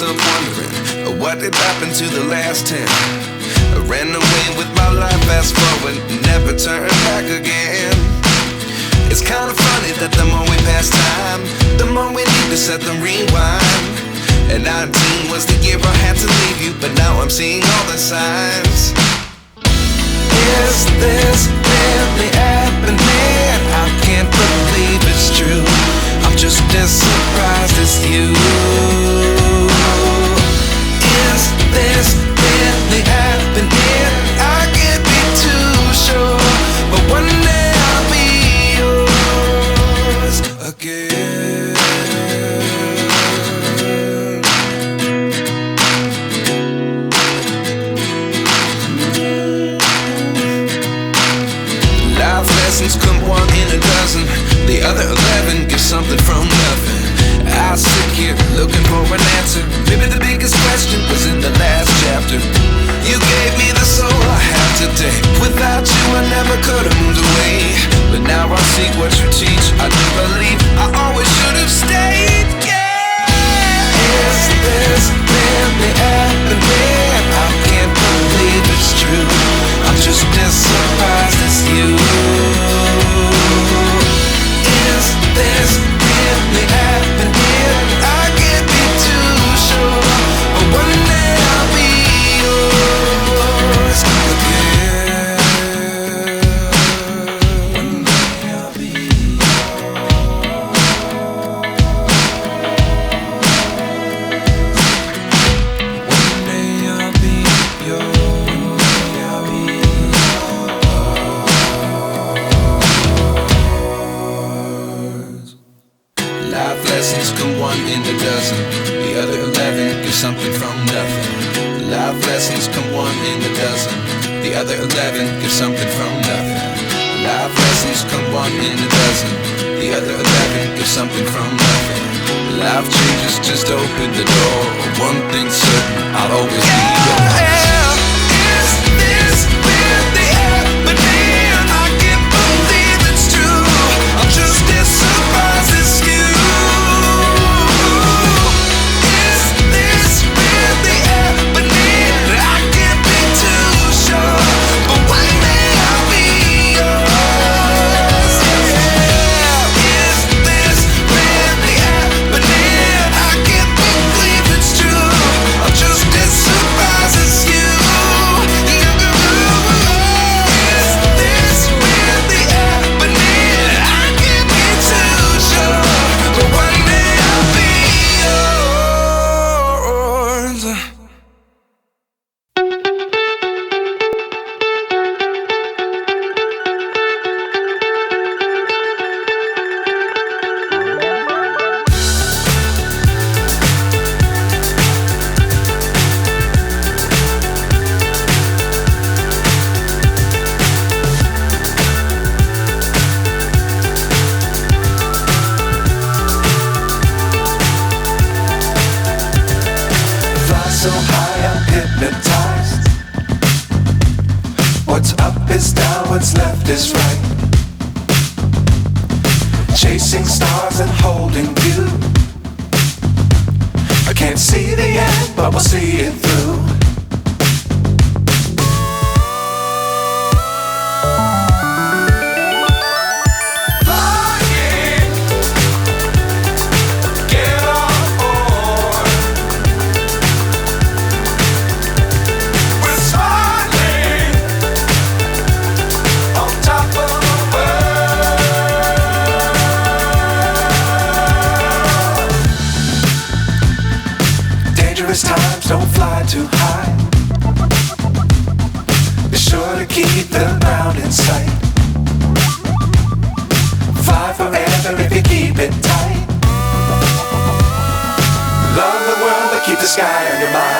myself wondering what did happen to the last 10. I ran away with my life, fast forward, never turn back again. It's kind of funny that the more we pass time, the more we need to set the rewind. And 19 was the year I had to leave you, but now I'm seeing all the signs. Is this really happening? I can't believe it's true. I'm just as surprised as you. Is this really happening? I can't be too sure, but one day I'll be yours again. Life lessons come one in a dozen. The other 11 give something from nothing. I sit here looking for an answer. Maybe the biggest question was in the last chapter. You gave me the soul I have today. Without you I never could have moved away. But now I see what you teach. I do believe I always should have stayed. Yeah. Is this really happening? I can't believe it's true. I'm just as surprised as you. Is this really happening? I can't be too sure, but one day I'll be yours again. One day I'll be One day I'll be yours. I'll be yours. Life lessons come one in a dozen. The other 11 give something from nothing. Life lessons come one in a dozen. The other 11 give something from nothing. Life lessons come one in a dozen. The other 11 give something from nothing. Life changes just open the door. One thing's certain, I'll always be yours. Is this really happening? I can't believe it's true. I'm just as surprised as you. Is this really happening? I can't be too sure, but one day I'll be yours. Yeah. Is this really happening? I can't believe it's true. I'm just as surprised as you. Is this really happening? I can't be too sure, but one day I'll be yours. Fly so high, I'm hypnotized. What's up is down, what's left is right. Chasing stars and holding you. I can't see the end, but we'll see it through. Flying, get on board. We're smiling on top of the world. Dangerous times, don't fly too high. Be sure to keep the ground in sight. Fly forever if you keep it tight. Love the world, but keep the sky on your mind.